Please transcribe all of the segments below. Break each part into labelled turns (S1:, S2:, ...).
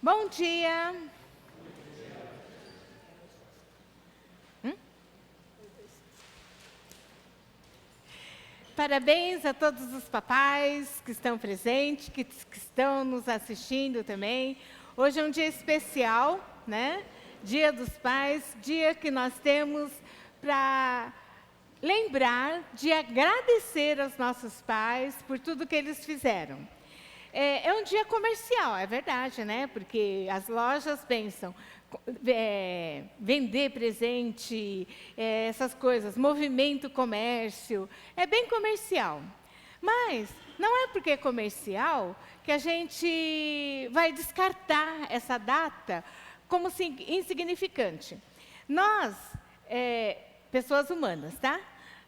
S1: Bom dia! Parabéns a todos os papais que estão presentes, que estão nos assistindo também. Hoje é um dia especial, né? Dia dos Pais, dia que nós temos para lembrar de agradecer aos nossos pais por tudo que eles fizeram. É um dia comercial, é verdade, né? Porque as lojas pensam vender presente, essas coisas, movimento comércio, é bem comercial. Mas não é porque é comercial que a gente vai descartar essa data como insignificante. Nós, pessoas humanas, tá?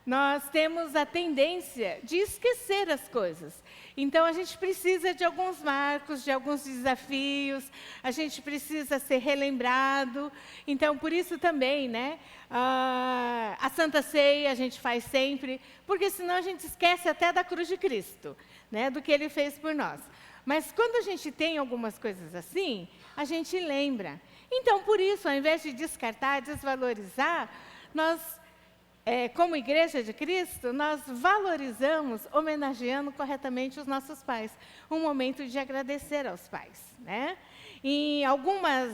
S1: Nós temos a tendência de esquecer as coisas. Então, a gente precisa de alguns marcos, de alguns desafios, a gente precisa ser relembrado. Então, por isso também, né, a Santa Ceia a gente faz sempre, porque senão a gente esquece até da cruz de Cristo, né, do que Ele fez por nós. Mas quando a gente tem algumas coisas assim, a gente lembra. Então, por isso, ao invés de descartar, desvalorizar, nós como Igreja de Cristo, nós valorizamos, homenageando corretamente os nossos pais. Um momento de agradecer aos pais, né? Em algumas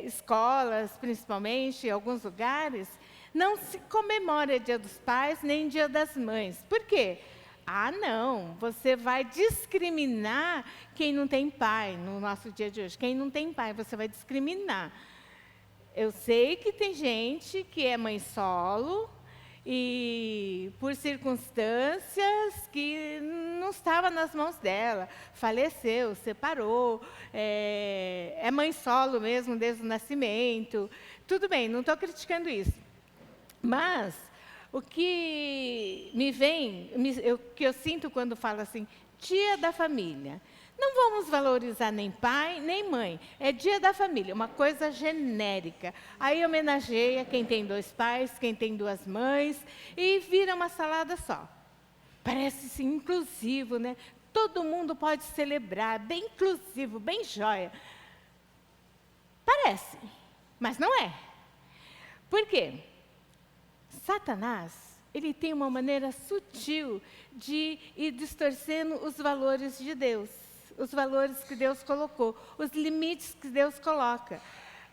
S1: escolas, principalmente, em alguns lugares, não se comemora Dia dos Pais, nem Dia das Mães. Por quê? Ah, não, você vai discriminar quem não tem pai no nosso dia de hoje. Quem não tem pai, você vai discriminar. Eu sei que tem gente que é mãe solo e, por circunstâncias que não estava nas mãos dela, faleceu, separou, é mãe solo mesmo desde o nascimento. Tudo bem, não estou criticando isso. Mas o que me vem, o que eu sinto quando falo assim, Dia da Família. Não vamos valorizar nem pai, nem mãe. É Dia da Família, uma coisa genérica. Aí homenageia quem tem dois pais, quem tem duas mães, e vira uma salada só. Parece assim, inclusivo, né? Todo mundo pode celebrar, bem inclusivo, bem joia. Parece, mas não é. Por quê? Satanás, ele tem uma maneira sutil de ir distorcendo os valores de Deus. Os valores que Deus colocou, os limites que Deus coloca.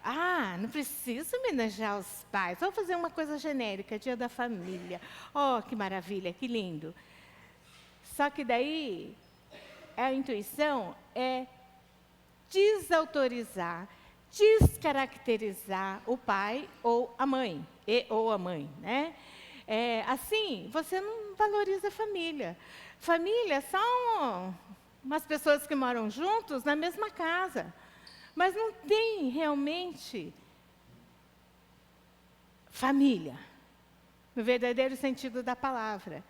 S1: Ah, não preciso homenagear os pais, vou fazer uma coisa genérica, Dia da Família. Oh, que maravilha, que lindo. Só que daí, a intuição é desautorizar, descaracterizar o pai ou a mãe, né? Assim, você não valoriza a família. Família são umas pessoas que moram juntos na mesma casa, mas não tem realmente família, no verdadeiro sentido da palavra.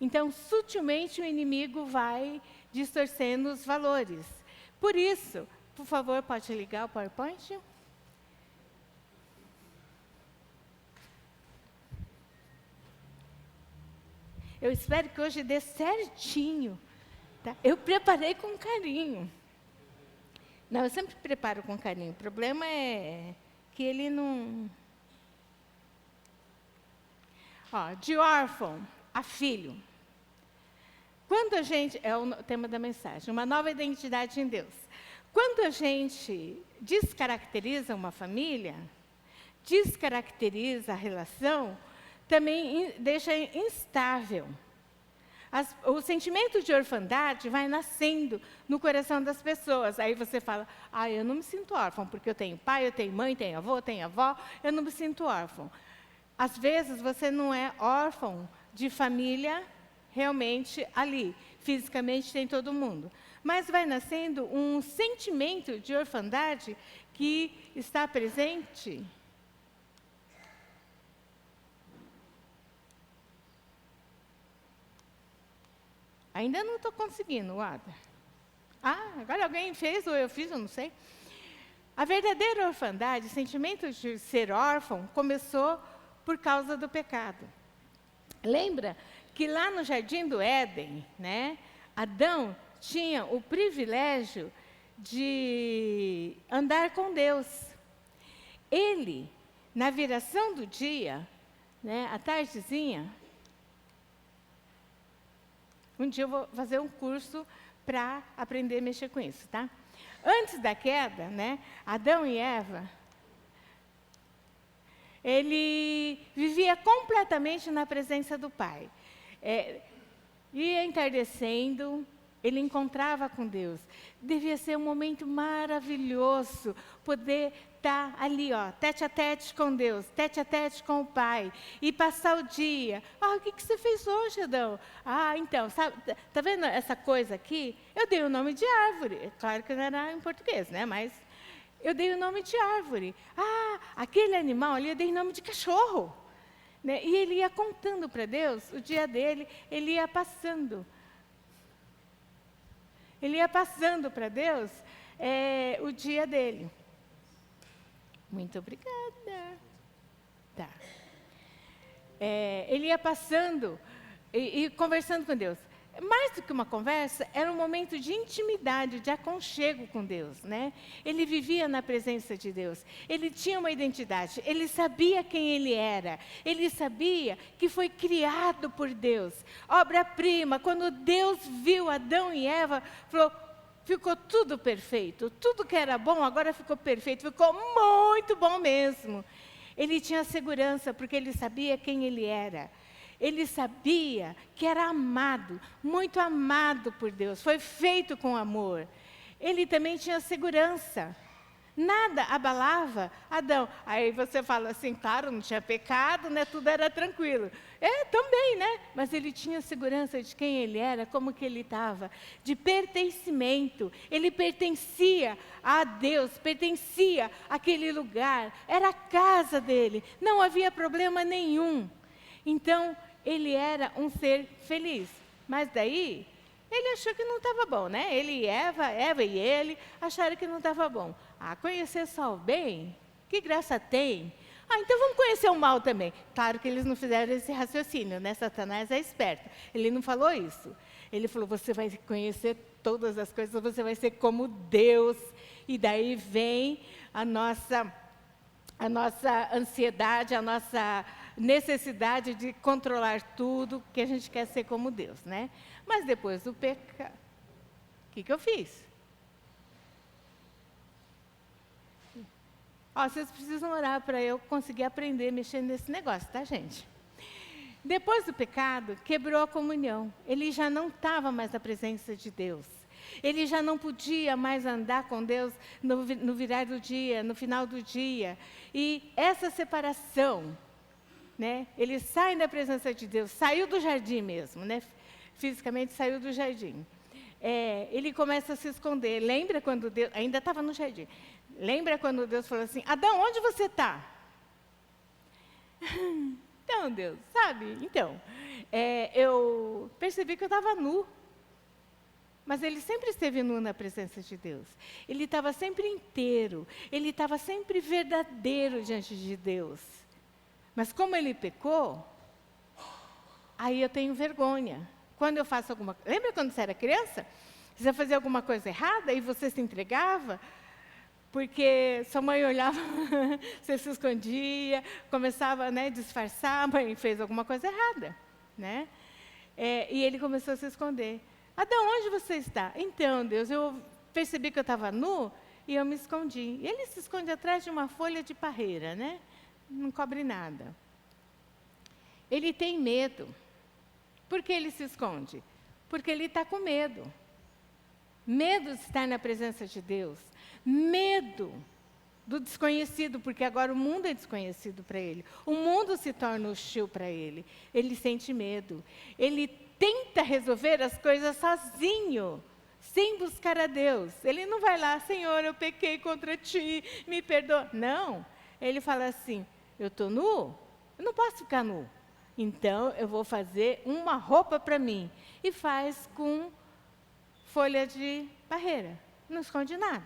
S1: Então, sutilmente, o inimigo vai distorcendo os valores. Por isso, por favor, pode ligar o PowerPoint? Eu espero que hoje dê certinho. Tá? Eu preparei com carinho. Não, eu sempre preparo com carinho. O problema é que ele não... Ó, de órfão a filho. Quando a gente... É o tema da mensagem. Uma nova identidade em Deus. Quando a gente descaracteriza uma família, descaracteriza a relação, também deixa instável. O sentimento de orfandade vai nascendo no coração das pessoas. Aí você fala, eu não me sinto órfão, porque eu tenho pai, eu tenho mãe, tenho avô, tenho avó, eu não me sinto órfão. Às vezes, você não é órfão de família realmente ali. Fisicamente tem todo mundo. Mas vai nascendo um sentimento de orfandade que está presente. Ainda não estou conseguindo, Ada. Agora alguém fez ou eu fiz, eu não sei. A verdadeira orfandade, o sentimento de ser órfão, começou por causa do pecado. Lembra que lá no Jardim do Éden, né, Adão tinha o privilégio de andar com Deus. Ele, na viração do dia, né, à tardezinha, um dia eu vou fazer um curso para aprender a mexer com isso, tá? Antes da queda, né, Adão e Eva, ele vivia completamente na presença do Pai. Ia entardecendo, ele encontrava com Deus. Devia ser um momento maravilhoso poder estar ali, ó, tete a tete com Deus, tete a tete com o Pai, e passar o dia. O que você fez hoje, Adão? Então, sabe, tá vendo essa coisa aqui? Eu dei o nome de árvore. Claro que não era em português, né? Mas eu dei o nome de árvore. Aquele animal ali eu dei o nome de cachorro. Né? E ele ia contando para Deus o dia dele, ele ia passando. Ele ia passando para Deus o dia dele. Muito obrigada. Tá. Ele ia passando e conversando com Deus. Mais do que uma conversa, era um momento de intimidade, de aconchego com Deus, né? Ele vivia na presença de Deus. Ele tinha uma identidade. Ele sabia quem ele era. Ele sabia que foi criado por Deus. Obra-prima. Quando Deus viu Adão e Eva, falou, ficou tudo perfeito. Tudo que era bom agora ficou perfeito. Ficou muito bom mesmo. Ele tinha segurança porque ele sabia quem ele era. Ele sabia que era amado, muito amado por Deus, foi feito com amor. Ele também tinha segurança. Nada abalava Adão. Aí você fala assim, claro, não tinha pecado, né? Tudo era tranquilo. Também, né? Mas ele tinha segurança de quem ele era, como que ele estava, de pertencimento. Ele pertencia a Deus, pertencia àquele lugar, era a casa dele, não havia problema nenhum. Então, ele era um ser feliz. Mas daí, ele achou que não estava bom, né? Ele e Eva e ele acharam que não estava bom. Conhecer só o bem? Que graça tem? Então vamos conhecer o mal também. Claro que eles não fizeram esse raciocínio, né? Satanás é esperto. Ele não falou isso. Ele falou, você vai conhecer todas as coisas, você vai ser como Deus. E daí vem a nossa ansiedade, a nossa necessidade de controlar tudo, que a gente quer ser como Deus, né? Mas depois do pecado, o que eu fiz? Vocês precisam orar para eu conseguir aprender a mexer nesse negócio, tá, gente? Depois do pecado, quebrou a comunhão. Ele já não estava mais na presença de Deus. Ele já não podia mais andar com Deus no virar do dia, no final do dia. E essa separação, né? Ele sai da presença de Deus, saiu do jardim mesmo, né? Fisicamente saiu do jardim. Ele começa a se esconder. Lembra quando Deus, ainda estava no jardim, lembra quando Deus falou assim, Adão, onde você está? Então, Deus, sabe? Então, eu percebi que eu estava nu. Mas ele sempre esteve nu na presença de Deus. Ele estava sempre inteiro. Ele estava sempre verdadeiro diante de Deus. Mas como ele pecou, aí eu tenho vergonha. Quando eu faço alguma coisa... Lembra quando você era criança? Você fazia alguma coisa errada e você se entregava? Porque sua mãe olhava, você se escondia, começava, né, a disfarçar, a mãe fez alguma coisa errada, né? E ele começou a se esconder. Adão, onde você está? Então, Deus, eu percebi que eu estava nu e eu me escondi. E ele se esconde atrás de uma folha de parreira, né? Não cobre nada. Ele tem medo. Por que ele se esconde? Porque ele está com medo. Medo de estar na presença de Deus. Medo do desconhecido, porque agora o mundo é desconhecido para ele. O mundo se torna hostil para ele. Ele sente medo. Ele tenta resolver as coisas sozinho, sem buscar a Deus. Ele não vai lá, Senhor, eu pequei contra ti, me perdoa. Não, ele fala assim, eu estou nu, eu não posso ficar nu. Então, eu vou fazer uma roupa para mim. E faz com folha de parreira. Não esconde nada,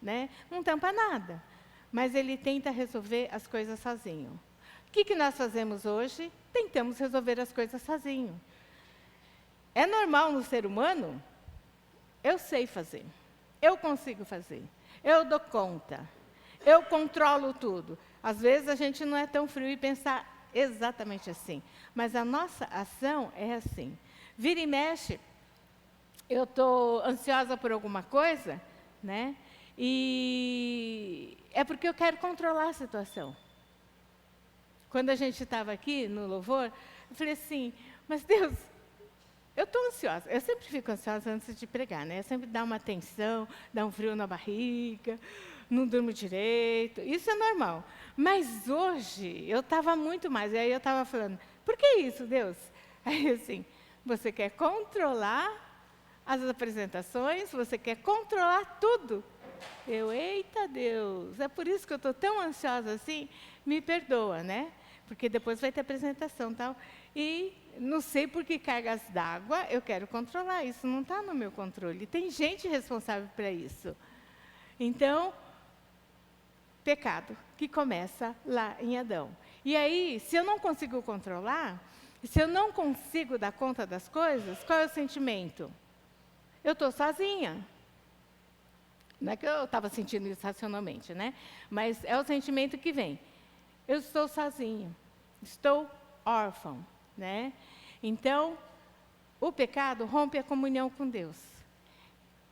S1: né? Não tampa nada. Mas ele tenta resolver as coisas sozinho. O que nós fazemos hoje? Tentamos resolver as coisas sozinho. É normal no ser humano? Eu sei fazer. eu consigo fazer, eu dou conta, eu controlo tudo. Às vezes a gente não é tão frio e pensar exatamente assim, mas a nossa ação é assim. Vira e mexe, eu estou ansiosa por alguma coisa, né? E é porque eu quero controlar a situação. Quando a gente estava aqui no louvor, eu falei assim, mas Deus, eu estou ansiosa. Eu sempre fico ansiosa antes de pregar, né? Eu sempre dá uma tensão, dá um frio na barriga, não durmo direito. Isso é normal. Mas hoje, eu estava muito mais. E aí eu estava falando, por que isso, Deus? Aí assim, você quer controlar as apresentações, você quer controlar tudo. Eita Deus, é por isso que eu estou tão ansiosa assim, me perdoa, né? Porque depois vai ter apresentação e tal. E não sei por que cargas d'água eu quero controlar, isso não está no meu controle. Tem gente responsável para isso. Então, pecado, que começa lá em Adão. E aí, se eu não consigo controlar, se eu não consigo dar conta das coisas, qual é o sentimento? Eu estou sozinha. Não é que eu estava sentindo isso racionalmente, né? Mas é o sentimento que vem. Eu estou sozinho, estou órfão, né? Então, o pecado rompe a comunhão com Deus.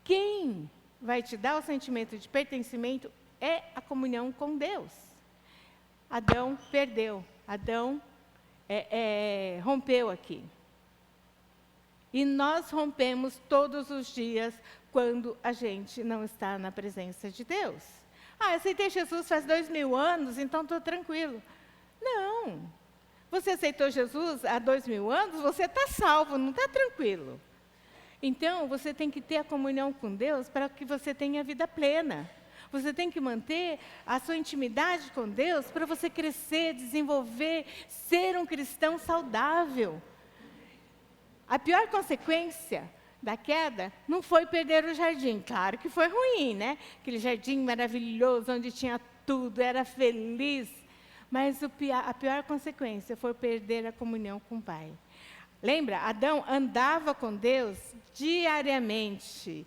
S1: Quem vai te dar o sentimento de pertencimento é a comunhão com Deus. Adão perdeu, Adão rompeu aqui. E nós rompemos todos os dias quando a gente não está na presença de Deus. Ah, eu aceitei Jesus faz 2000 anos, então estou tranquilo. Não. Você aceitou Jesus há 2000 anos, você está salvo, não está tranquilo. Então, você tem que ter a comunhão com Deus para que você tenha vida plena. Você tem que manter a sua intimidade com Deus para você crescer, desenvolver, ser um cristão saudável. A pior consequência da queda não foi perder o jardim. Claro que foi ruim, né? Aquele jardim maravilhoso, onde tinha tudo, era feliz. Mas a pior consequência foi perder a comunhão com o Pai. Lembra? Adão andava com Deus diariamente.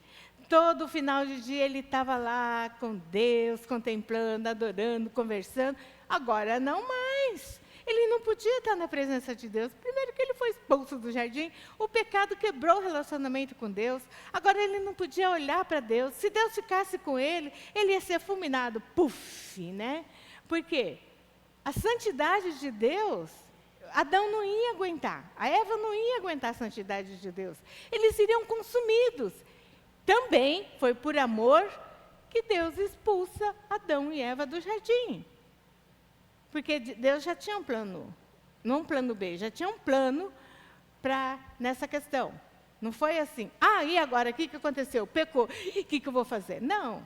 S1: Todo final de dia ele estava lá com Deus, contemplando, adorando, conversando. Agora não mais. Ele não podia estar na presença de Deus. Primeiro que ele foi expulso do jardim, o pecado quebrou o relacionamento com Deus. Agora ele não podia olhar para Deus. Se Deus ficasse com ele, ele ia ser fulminado. Puf, né? Por quê? A santidade de Deus, Adão não ia aguentar. A Eva não ia aguentar a santidade de Deus. Eles iriam consumidos. Também foi por amor que Deus expulsa Adão e Eva do jardim. Porque Deus já tinha um plano, não um plano B, já tinha um plano nessa questão. Não foi assim, e agora, o que aconteceu? Pecou, o que eu vou fazer? Não.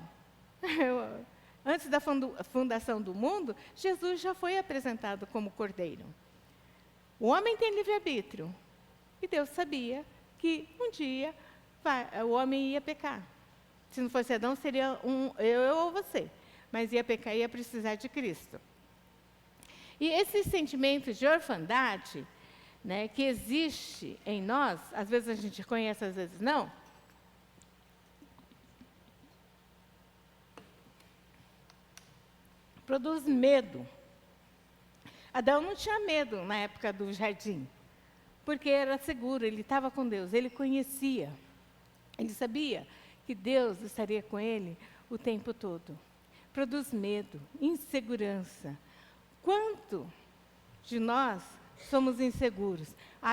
S1: Antes da fundação do mundo, Jesus já foi apresentado como Cordeiro. O homem tem livre-arbítrio. E Deus sabia que um dia o homem ia pecar. Se não fosse Adão, seria eu ou você. Mas ia pecar e ia precisar de Cristo. E esse sentimento de orfandade, né, que existe em nós, às vezes a gente conhece, às vezes não, produz medo. Adão não tinha medo na época do jardim, porque era seguro, ele estava com Deus, ele conhecia, ele sabia que Deus estaria com ele o tempo todo. Produz medo, insegurança. Quanto de nós somos inseguros?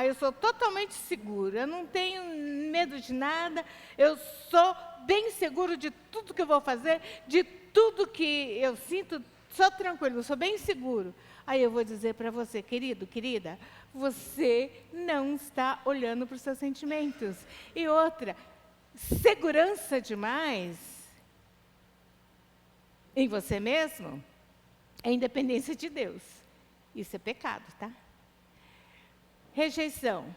S1: Eu sou totalmente seguro, eu não tenho medo de nada, eu sou bem seguro de tudo que eu vou fazer, de tudo que eu sinto, sou tranquilo, sou bem seguro. Aí eu vou dizer para você, querido, querida, você não está olhando para os seus sentimentos. E outra, segurança demais em você mesmo é independência de Deus. Isso é pecado, tá? Rejeição.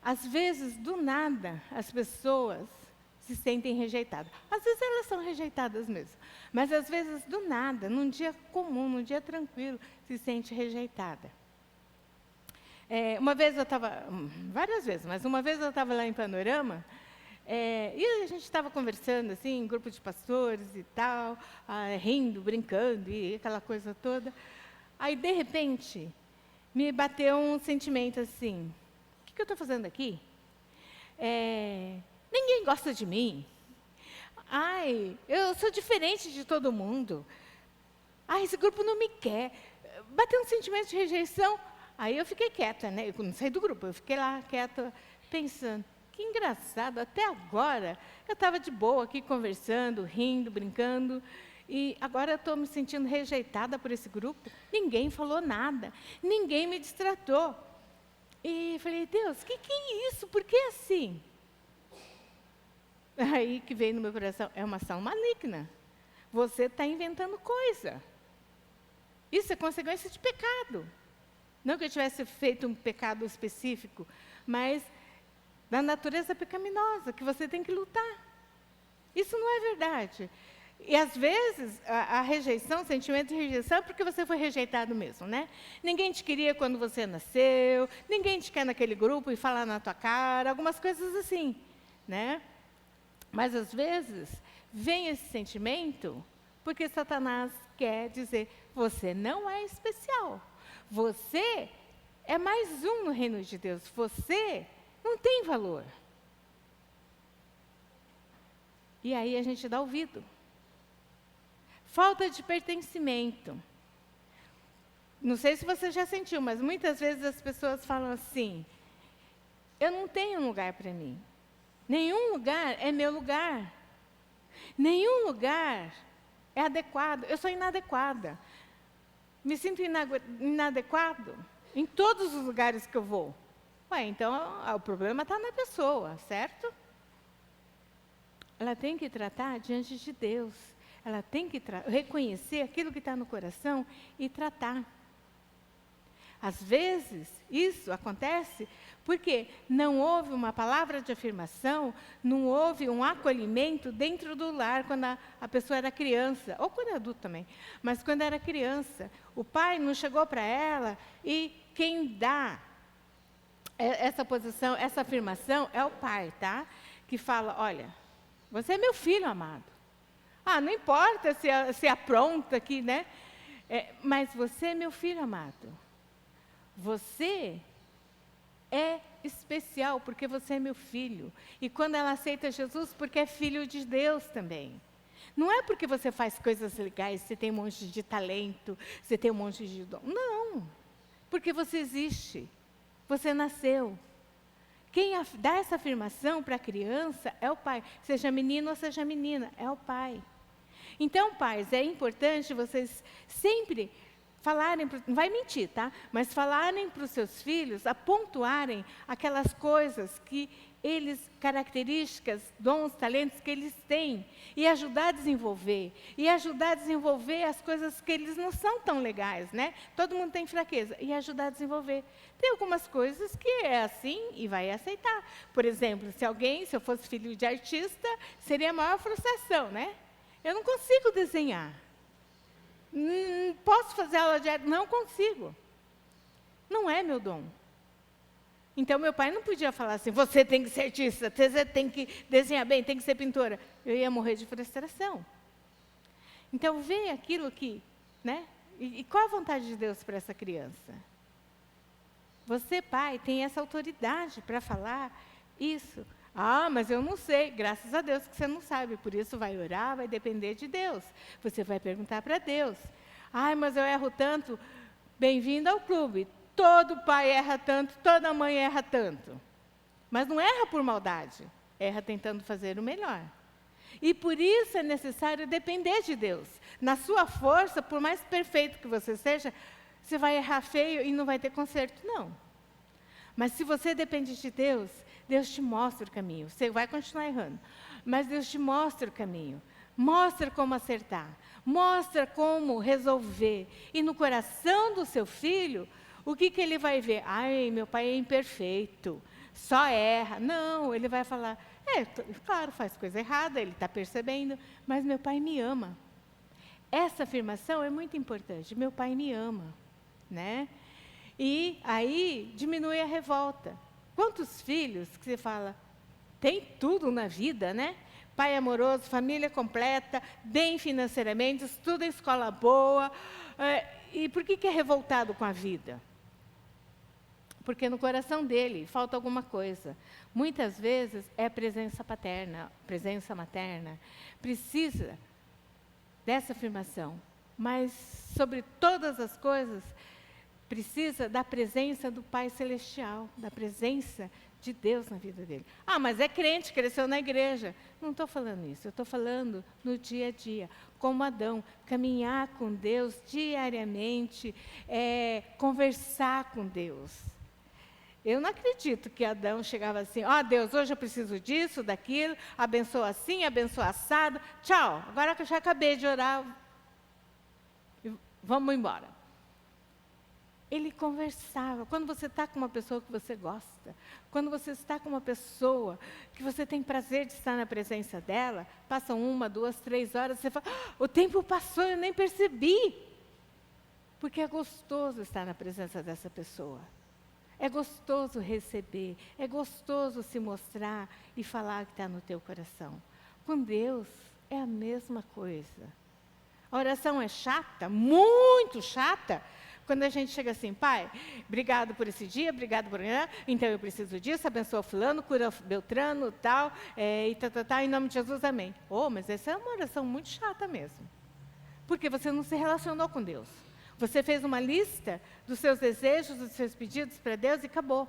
S1: Às vezes, do nada, as pessoas se sentem rejeitadas. Às vezes elas são rejeitadas mesmo. Mas às vezes, do nada, num dia comum, num dia tranquilo, se sente rejeitada. Uma vez eu estava, várias vezes, mas uma vez eu estava lá em Panorama, E a gente estava conversando, assim, em grupo de pastores e tal, rindo, brincando e aquela coisa toda. Aí, de repente, me bateu um sentimento assim, o que eu estou fazendo aqui? Ninguém gosta de mim. Ai, eu sou diferente de todo mundo. Ai, esse grupo não me quer. Bateu um sentimento de rejeição. Aí eu fiquei quieta, né? Eu não saí do grupo, eu fiquei lá quieta, pensando, que engraçado, até agora eu estava de boa aqui conversando, rindo, brincando, e agora eu estou me sentindo rejeitada por esse grupo. Ninguém falou nada, ninguém me destratou. E falei, Deus, o que é isso? Por que assim? Aí que veio no meu coração, é uma ação maligna. Você está inventando coisa. Isso é consequência de pecado. Não que eu tivesse feito um pecado específico, mas da natureza pecaminosa, que você tem que lutar. Isso não é verdade. E às vezes, a rejeição, o sentimento de rejeição é porque você foi rejeitado mesmo, né? Ninguém te queria quando você nasceu, ninguém te quer naquele grupo e falar na tua cara, algumas coisas assim, né? Mas, às vezes, vem esse sentimento porque Satanás quer dizer, você não é especial. Você é mais um no reino de Deus. Você não tem valor. E aí a gente dá ouvido. Falta de pertencimento. Não sei se você já sentiu, mas muitas vezes as pessoas falam assim, eu não tenho um lugar para mim. Nenhum lugar é meu lugar. Nenhum lugar é adequado. Eu sou inadequada. Me sinto inadequado em todos os lugares que eu vou. Então o problema está na pessoa, certo? Ela tem que tratar diante de Deus. Ela tem que reconhecer aquilo que está no coração e tratar. Às vezes, isso acontece porque não houve uma palavra de afirmação, não houve um acolhimento dentro do lar quando a pessoa era criança, ou quando é adulto também, mas quando era criança. O pai não chegou para ela e quem dá essa posição, essa afirmação é o pai, tá? Que fala, olha, você é meu filho amado. Não importa se apronta aqui, né? Mas você é meu filho amado. Você é especial porque você é meu filho. E quando ela aceita Jesus, porque é filho de Deus também. Não é porque você faz coisas legais, você tem um monte de talento, você tem um monte de dom. Não. Porque você existe. Você nasceu. Quem dá essa afirmação para a criança é o pai. Seja menino ou seja menina, é o pai. Então, pais, é importante vocês sempre falarem, não vai mentir, tá? Mas falarem para os seus filhos, apontuarem aquelas coisas que eles, características, dons, talentos que eles têm, e ajudar a desenvolver. E ajudar a desenvolver as coisas que eles não são tão legais, né? Todo mundo tem fraqueza, e ajudar a desenvolver. Tem algumas coisas que é assim e vai aceitar. Por exemplo, se eu fosse filho de artista, seria a maior frustração, né? Eu não consigo desenhar. Posso fazer aula de arte? Não consigo. Não é meu dom. Então, meu pai não podia falar assim, você tem que ser artista, você tem que desenhar bem, tem que ser pintora. Eu ia morrer de frustração. Então, vê aquilo que, né? E qual a vontade de Deus para essa criança? Você, pai, tem essa autoridade para falar isso. Mas eu não sei. Graças a Deus que você não sabe. Por isso, vai orar, vai depender de Deus. Você vai perguntar para Deus. Mas eu erro tanto. Bem-vindo ao clube. Todo pai erra tanto, toda mãe erra tanto. Mas não erra por maldade. Erra tentando fazer o melhor. E por isso é necessário depender de Deus. Na sua força, por mais perfeito que você seja, você vai errar feio e não vai ter conserto, não. Mas se você depende de Deus, Deus te mostra o caminho. Você vai continuar errando, mas Deus te mostra o caminho. Mostra como acertar. Mostra como resolver. E no coração do seu filho, o que ele vai ver? Meu pai é imperfeito, só erra. Não, ele vai falar, claro, faz coisa errada, ele está percebendo, mas meu pai me ama. Essa afirmação é muito importante. Meu pai me ama, né? E aí diminui a revolta. Quantos filhos que você fala, tem tudo na vida, né? Pai amoroso, família completa, bem financeiramente, estuda em escola boa. E por que é revoltado com a vida? Porque no coração dele falta alguma coisa. Muitas vezes é a presença paterna, presença materna. Precisa dessa afirmação. Mas, sobre todas as coisas, precisa da presença do Pai Celestial, da presença de Deus na vida dele. Ah, mas é crente, cresceu na igreja. Não estou falando isso, eu estou falando no dia a dia. Como Adão, caminhar com Deus diariamente, conversar com Deus. Eu não acredito que Adão chegava assim, Deus, hoje eu preciso disso, daquilo, abençoa assim, abençoa assado, tchau, agora que eu já acabei de orar, vamos embora. Ele conversava. Quando você está com uma pessoa que você gosta, quando você está com uma pessoa que você tem prazer de estar na presença dela, passam 1, 2, 3 horas, você fala, o tempo passou, eu nem percebi. Porque é gostoso estar na presença dessa pessoa. É gostoso receber, é gostoso se mostrar e falar que está no teu coração. Com Deus é a mesma coisa. A oração é chata, muito chata, quando a gente chega assim, Pai, obrigado por esse dia, obrigado por... Então eu preciso disso, abençoa fulano, cura Beltrano, tal, em nome de Jesus, amém. Mas essa é uma oração muito chata mesmo. Porque você não se relacionou com Deus. Você fez uma lista dos seus desejos, dos seus pedidos para Deus e acabou.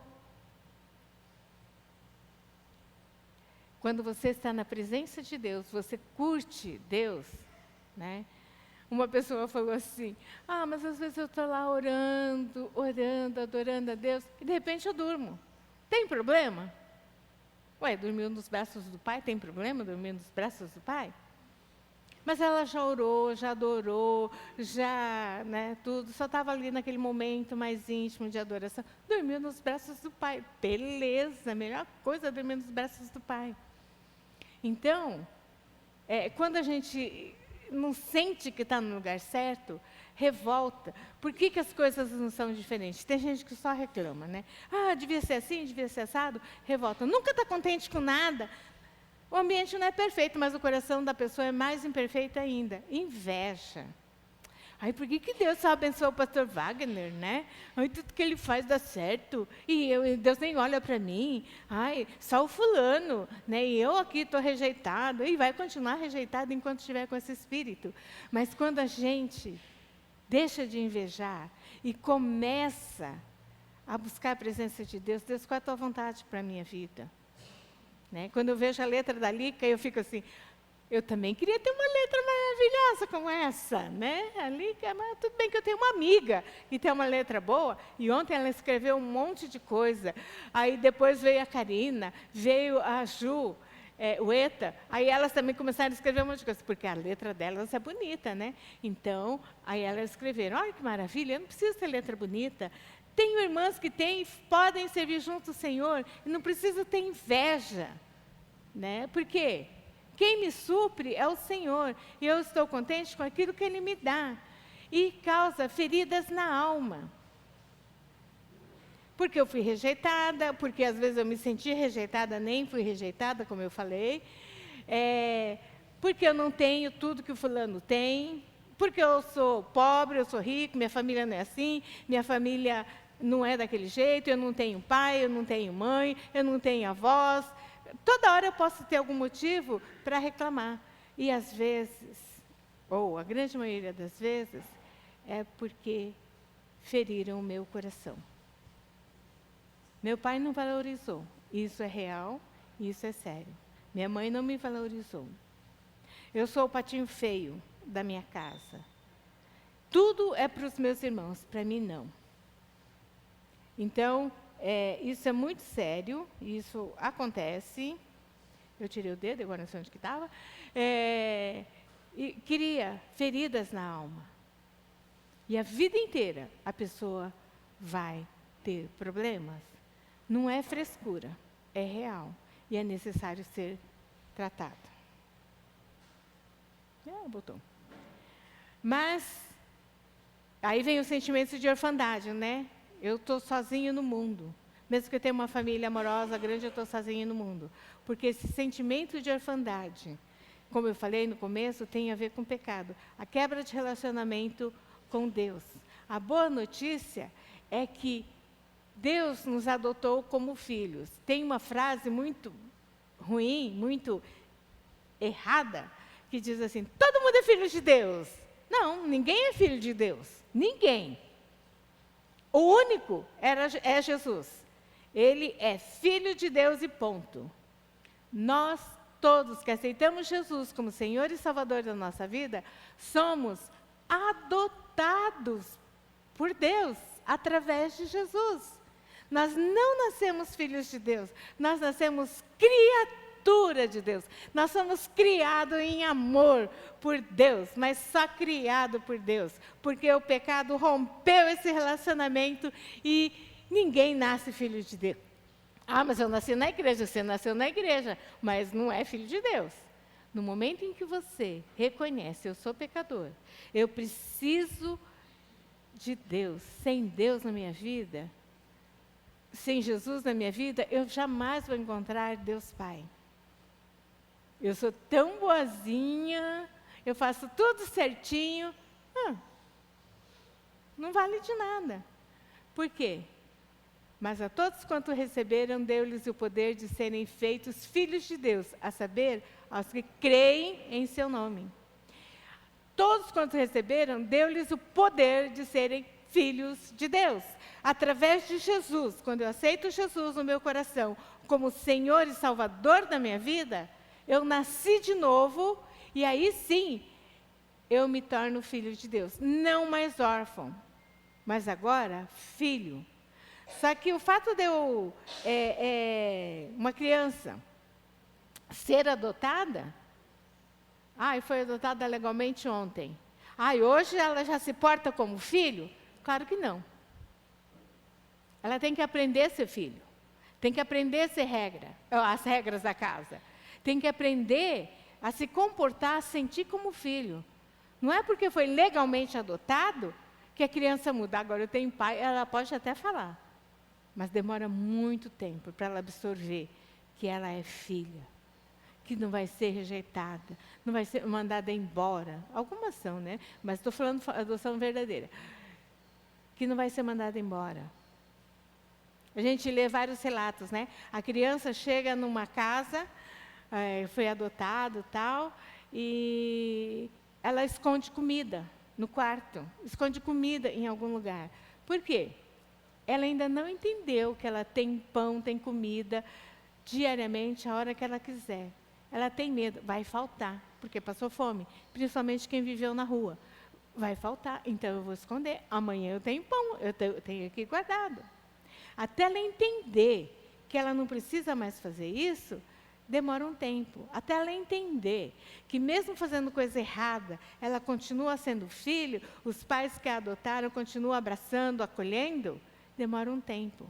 S1: Quando você está na presença de Deus, você curte Deus, né? Uma pessoa falou assim, mas às vezes eu estou lá orando, adorando a Deus, e de repente eu durmo. Tem problema? Dormiu nos braços do Pai, tem problema dormir nos braços do Pai? Mas ela já orou, já adorou, já, tudo, só estava ali naquele momento mais íntimo de adoração. Dormiu nos braços do Pai. Beleza, a melhor coisa é dormir nos braços do Pai. Então, quando a gente não sente que está no lugar certo, revolta. Por que as coisas não são diferentes? Tem gente que só reclama, né? Devia ser assim, devia ser assado, revolta. Nunca está contente com nada. O ambiente não é perfeito, mas o coração da pessoa é mais imperfeito ainda. Inveja. Por que Deus só abençoou o pastor Wagner, né? Tudo que ele faz dá certo. E Deus nem olha para mim. Só o fulano, né? E eu aqui estou rejeitado. E vai continuar rejeitado enquanto estiver com esse espírito. Mas quando a gente deixa de invejar e começa a buscar a presença de Deus, Deus, qual é a tua vontade para a minha vida? Né? Quando eu vejo a letra da Lica, eu fico assim, eu também queria ter uma letra maravilhosa como essa, né? A Lica, mas tudo bem que eu tenho uma amiga que tem uma letra boa, e ontem ela escreveu um monte de coisa. Aí depois veio a Karina, veio a Ju, o Eta, aí elas também começaram a escrever um monte de coisa, porque a letra delas é bonita, né? Então, aí elas escreveram, olha que maravilha, eu não preciso ter letra bonita. Tenho irmãs que podem servir junto ao Senhor, e não preciso ter inveja. Né? Por quê? Quem me supre é o Senhor, e eu estou contente com aquilo que Ele me dá. E causa feridas na alma. Porque eu fui rejeitada, porque às vezes eu me senti rejeitada, nem fui rejeitada, como eu falei. Porque eu não tenho tudo que o fulano tem. Porque eu sou pobre, eu sou rico, minha família não é assim, minha família não é daquele jeito, eu não tenho pai, eu não tenho mãe, eu não tenho avós. Toda hora eu posso ter algum motivo para reclamar. E às vezes, ou a grande maioria das vezes, é porque feriram o meu coração. Meu pai não valorizou. Isso é real, isso é sério. Minha mãe não me valorizou. Eu sou o patinho feio da minha casa. Tudo é para os meus irmãos, para mim não. Então, isso é muito sério, isso acontece. Eu tirei o dedo, agora não sei onde que estava. E cria feridas na alma. E a vida inteira a pessoa vai ter problemas. Não é frescura, é real. E é necessário ser tratado. Botou. Mas, aí vem o sentimento de orfandade, né? Eu estou sozinho no mundo. Mesmo que eu tenha uma família amorosa grande, eu estou sozinho no mundo. porque esse sentimento de orfandade, como eu falei no começo, tem a ver com pecado. A quebra de relacionamento com Deus. A boa notícia é que Deus nos adotou como filhos. Tem uma frase muito ruim, muito errada, que diz assim: todo mundo é filho de Deus. Não, ninguém é filho de Deus. Ninguém. O único é Jesus. Ele é filho de Deus e ponto. Nós todos que aceitamos Jesus como Senhor e Salvador da nossa vida, somos adotados por Deus através de Jesus. Nós não nascemos filhos de Deus, nós nascemos criatura de Deus. Nós somos criados em amor por Deus, mas só criado por Deus, porque o pecado rompeu esse relacionamento e ninguém nasce filho de Deus. Ah, mas eu nasci na igreja. Você nasceu na igreja, mas não é filho de Deus. No momento em que você reconhece: eu sou pecador, eu preciso de Deus. Sem Deus na minha vida, sem Jesus na minha vida, eu jamais vou encontrar Deus Pai. Eu sou tão boazinha, eu faço tudo certinho, não vale de nada. Por quê? Mas a todos quanto receberam, deu-lhes o poder de serem feitos filhos de Deus, a saber, aos que creem em seu nome. Todos quanto receberam, deu-lhes o poder de serem filhos de Deus. Através de Jesus, quando eu aceito Jesus no meu coração, como Senhor e Salvador da minha vida, eu nasci de novo, e aí sim, eu me torno filho de Deus. Não mais órfão, mas agora filho. Só que o fato de eu, uma criança, ser adotada, foi adotada legalmente ontem. Hoje ela já se porta como filho? Claro que não. Ela tem que aprender a ser filho. Tem que aprender a ser as regras da casa. Tem que aprender a se comportar, a sentir como filho. Não é porque foi legalmente adotado que a criança muda. Agora, eu tenho pai, ela pode até falar. Mas demora muito tempo para ela absorver que ela é filha, que não vai ser rejeitada, não vai ser mandada embora. Algumas são, né? Mas estou falando adoção verdadeira. Que não vai ser mandada embora. A gente lê vários relatos, né? A criança chega numa casa, foi adotado e tal, e ela esconde comida no quarto, esconde comida em algum lugar. Por quê? Ela ainda não entendeu que ela tem pão, tem comida, diariamente, a hora que ela quiser. Ela tem medo, vai faltar, porque passou fome, principalmente quem viveu na rua. Vai faltar, então eu vou esconder. Amanhã eu tenho pão, eu tenho aqui guardado. Até ela entender que ela não precisa mais fazer isso, demora um tempo. Até ela entender que mesmo fazendo coisa errada, ela continua sendo filho, os pais que a adotaram continuam abraçando, acolhendo, demora um tempo.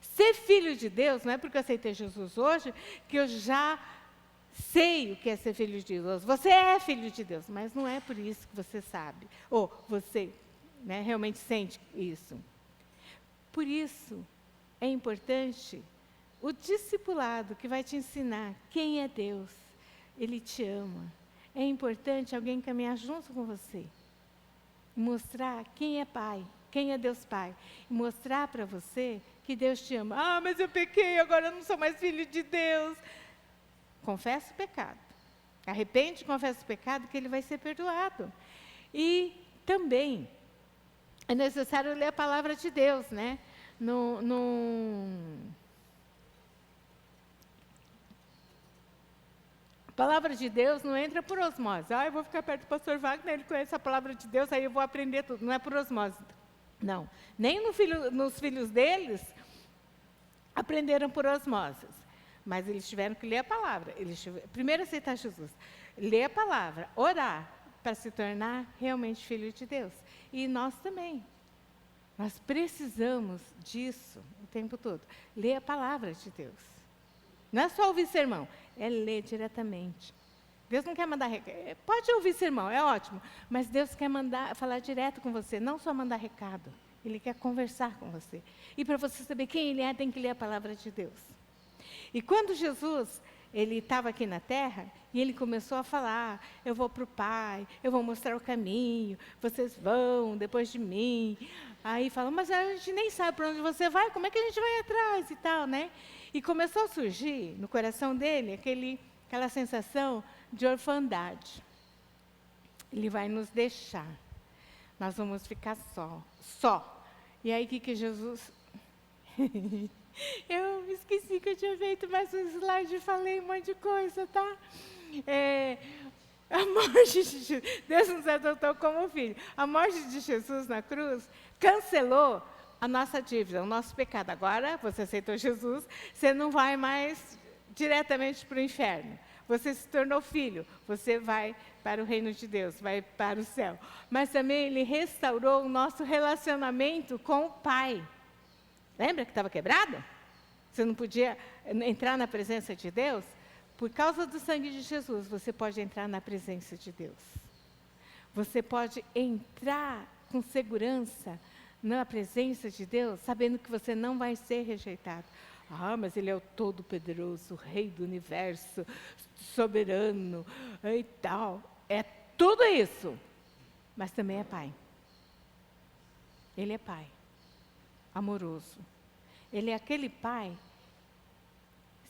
S1: Ser filho de Deus, não é porque eu aceitei Jesus hoje, que eu já sei o que é ser filho de Deus. Você é filho de Deus, mas não é por isso que você sabe. Ou você, né, realmente sente isso. Por isso, é importante o discipulado que vai te ensinar quem é Deus. Ele te ama. É importante alguém caminhar junto com você. Mostrar quem é Pai. Quem é Deus Pai? E mostrar para você que Deus te ama. Mas eu pequei, agora eu não sou mais filho de Deus. Confessa o pecado. Arrepende, confessa o pecado, que ele vai ser perdoado. E também é necessário ler a palavra de Deus, né? A palavra de Deus não entra por osmose. Eu vou ficar perto do pastor Wagner, ele conhece a palavra de Deus, aí eu vou aprender tudo. Não é por osmose. Não. Nem nos filhos deles aprenderam por osmose. Mas eles tiveram que ler a palavra. Primeiro aceitar Jesus. Ler a palavra, orar, para se tornar realmente filho de Deus. E nós também. Nós precisamos disso o tempo todo. Ler a palavra de Deus. Não é só ouvir sermão, é ler diretamente. Deus não quer mandar recado. Pode ouvir sermão, é ótimo. Mas Deus quer falar direto com você, não só mandar recado. Ele quer conversar com você. E para você saber quem Ele é, tem que ler a palavra de Deus. E quando Jesus, ele estava aqui na terra, e ele começou a falar, eu vou para o Pai, eu vou mostrar o caminho, vocês vão depois de mim. Aí falam, mas a gente nem sabe para onde você vai, como é que a gente vai atrás e tal, né? E começou a surgir no coração dele aquela sensação de orfandade. Ele vai nos deixar, nós vamos ficar só. E aí o que Jesus... Eu esqueci que eu tinha feito mais um slide e falei um monte de coisa, tá? A morte de Jesus, Deus nos adotou como filho. A morte de Jesus na cruz cancelou a nossa dívida, o nosso pecado. Agora, você aceitou Jesus, você não vai mais diretamente para o inferno. Você se tornou filho, você vai para o reino de Deus, vai para o céu. Mas também Ele restaurou o nosso relacionamento com o Pai. Lembra que estava quebrado? Você não podia entrar na presença de Deus? Por causa do sangue de Jesus, você pode entrar na presença de Deus. Você pode entrar com segurança na presença de Deus, sabendo que você não vai ser rejeitado. Ah, mas Ele é o Todo-Poderoso, o Rei do Universo, soberano e tal. É tudo isso, mas também é Pai. Ele é Pai, amoroso. Ele é aquele Pai,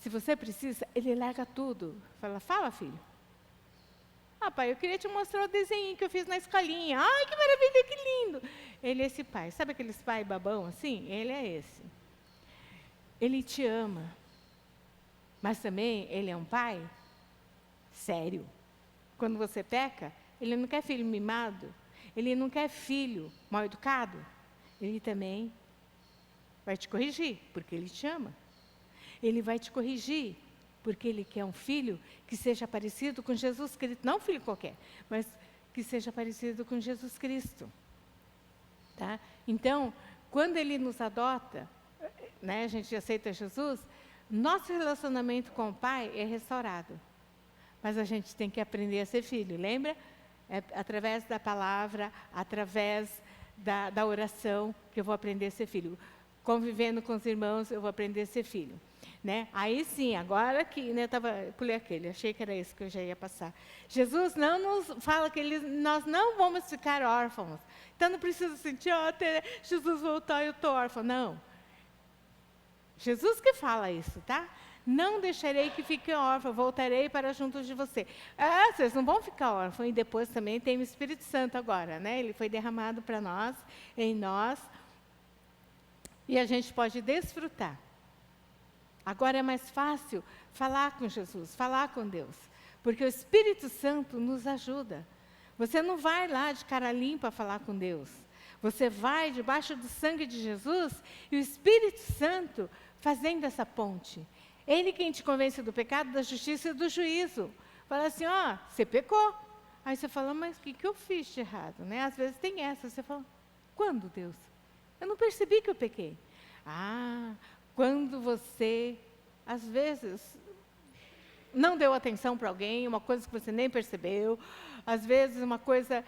S1: se você precisa, Ele larga tudo. Fala, filho. Ah, pai, eu queria te mostrar o desenho que eu fiz na escolinha. Ai, que maravilha, que lindo. Ele é esse pai. Sabe aqueles pai babão assim? Ele é esse. Ele te ama. Mas também ele é um pai sério. Quando você peca, ele não quer filho mimado. Ele não quer filho mal educado. Ele também vai te corrigir, porque ele te ama. Ele vai te corrigir, porque Ele quer um filho que seja parecido com Jesus Cristo. Não um filho qualquer, mas que seja parecido com Jesus Cristo. Tá? Então, quando Ele nos adota, né, a gente aceita Jesus, nosso relacionamento com o Pai é restaurado. Mas a gente tem que aprender a ser filho, lembra? É através da palavra, através da oração, que eu vou aprender a ser filho. Convivendo com os irmãos, eu vou aprender a ser filho. Né? Aí sim, agora que né, pulei aquele, achei que era isso que eu já ia passar. Jesus não nos fala que nós não vamos ficar órfãos. Então não precisa sentir, Jesus voltou e eu estou órfão. Não. Jesus que fala isso, tá? Não deixarei que fiquem órfãos, voltarei para junto de você. Ah, vocês não vão ficar órfãos. E depois também tem o Espírito Santo agora, né? Ele foi derramado para nós, em nós. E a gente pode desfrutar. Agora é mais fácil falar com Jesus, falar com Deus, porque o Espírito Santo nos ajuda. Você não vai lá de cara limpa falar com Deus. Você vai debaixo do sangue de Jesus e o Espírito Santo fazendo essa ponte. Ele quem te convence do pecado, da justiça e do juízo. Fala assim, você pecou. Aí você fala, mas o que eu fiz de errado? Né? Às vezes tem essa, você fala, quando, Deus? Eu não percebi que eu pequei. Quando você, às vezes, não deu atenção para alguém, uma coisa que você nem percebeu, às vezes uma coisa,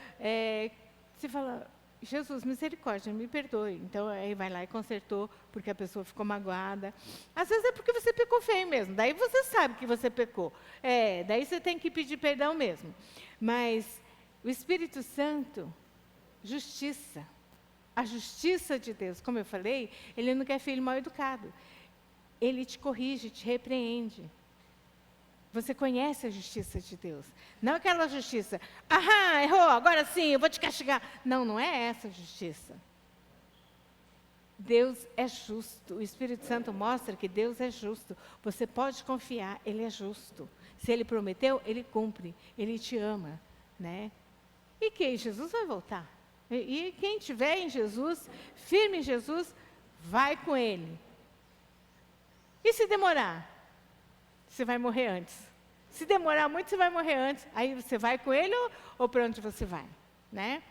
S1: você fala, Jesus, misericórdia, me perdoe. Então, aí vai lá e consertou, porque a pessoa ficou magoada. Às vezes é porque você pecou feio mesmo, daí você sabe que você pecou. Daí você tem que pedir perdão mesmo. Mas o Espírito Santo, justiça. A justiça de Deus, como eu falei, Ele não quer filho mal educado. Ele te corrige, te repreende. Você conhece a justiça de Deus. Não aquela justiça, errou, agora sim, eu vou te castigar. Não, não é essa justiça. Deus é justo. O Espírito Santo mostra que Deus é justo. Você pode confiar, Ele é justo. Se Ele prometeu, Ele cumpre. Ele te ama, né? E que Jesus vai voltar. E quem estiver em Jesus, firme em Jesus, vai com Ele. E se demorar? Você vai morrer antes. Se demorar muito, você vai morrer antes. Aí você vai com Ele ou para onde você vai? Né?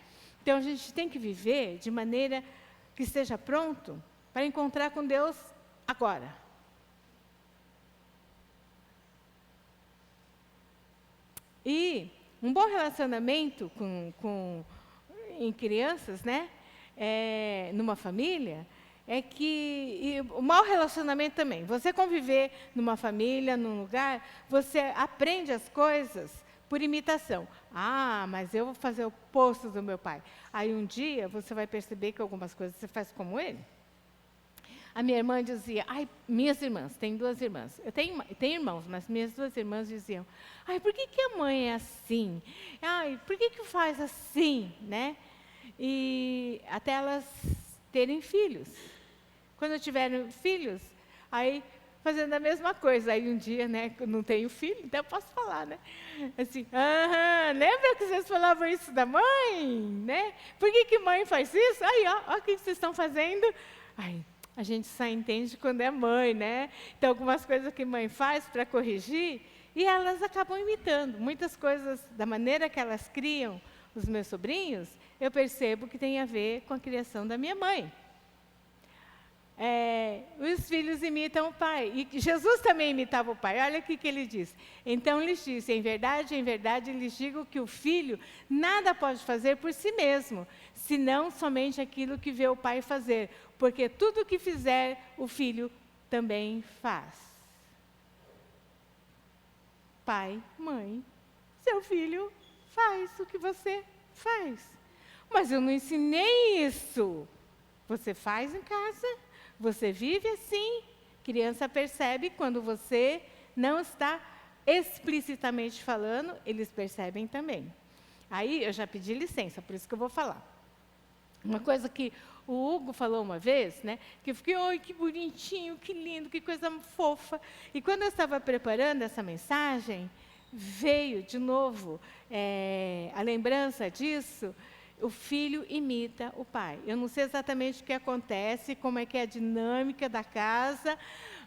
S1: Então, a gente tem que viver de maneira que esteja pronto para encontrar com Deus agora. E um bom relacionamento em crianças, né? Numa família, é que e o mau relacionamento também. Você conviver numa família, num lugar, você aprende as coisas por imitação. Ah, mas eu vou fazer o oposto do meu pai. Aí um dia você vai perceber que algumas coisas você faz como ele. A minha irmã dizia, ai, minhas irmãs, tem 2 irmãs. Eu tenho irmãos, mas minhas 2 irmãs diziam, ai, por que, que a mãe é assim? Ai, por que, que faz assim, né? E até elas terem filhos. Quando tiveram filhos, aí fazendo a mesma coisa. Aí um dia, né, eu não tenho filho, então eu posso falar, né? Assim, lembra que vocês falavam isso da mãe, né? Por que, que mãe faz isso? Aí, ó o que vocês estão fazendo. Ai, a gente só entende quando é mãe, né? Então, algumas coisas que mãe faz para corrigir, e elas acabam imitando. Muitas coisas, da maneira que elas criam os meus sobrinhos, eu percebo que tem a ver com a criação da minha mãe. Os filhos imitam o pai. E Jesus também imitava o pai. Olha o que ele diz. Então lhes disse, em verdade lhes digo que o filho nada pode fazer por si mesmo, senão somente aquilo que vê o pai fazer. Porque tudo o que fizer, o filho também faz. Pai, mãe, seu filho faz o que você faz. Mas eu não ensinei isso. Você faz em casa, você vive assim. Criança percebe quando você não está explicitamente falando, eles percebem também. Aí eu já pedi licença, por isso que eu vou falar. Uma coisa que o Hugo falou uma vez, né, que eu fiquei, oi, que bonitinho, que lindo, que coisa fofa. E quando eu estava preparando essa mensagem, veio de novo a lembrança disso. O filho imita o pai. Eu não sei exatamente o que acontece, como é que é a dinâmica da casa,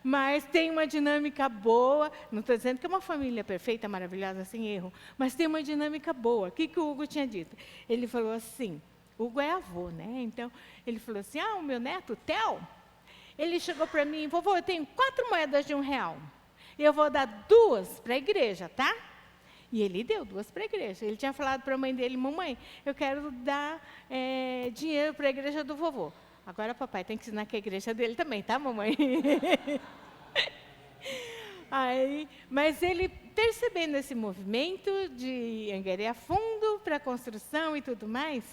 S1: mas tem uma dinâmica boa. Não estou dizendo que é uma família perfeita, maravilhosa, sem erro, mas tem uma dinâmica boa. O que o Hugo tinha dito? Ele falou assim, Hugo é avô, né? Então, ele falou assim, o meu neto, Theo, ele chegou para mim, vovô, eu tenho 4 moedas de R$1. Eu vou dar 2 para a igreja, tá? E ele deu 2 para a igreja. Ele tinha falado para a mãe dele, mamãe, eu quero dar dinheiro para a igreja do vovô. Agora papai tem que ensinar que a igreja dele também, tá, mamãe? Mas ele, percebendo esse movimento de angariar fundo para a construção e tudo mais,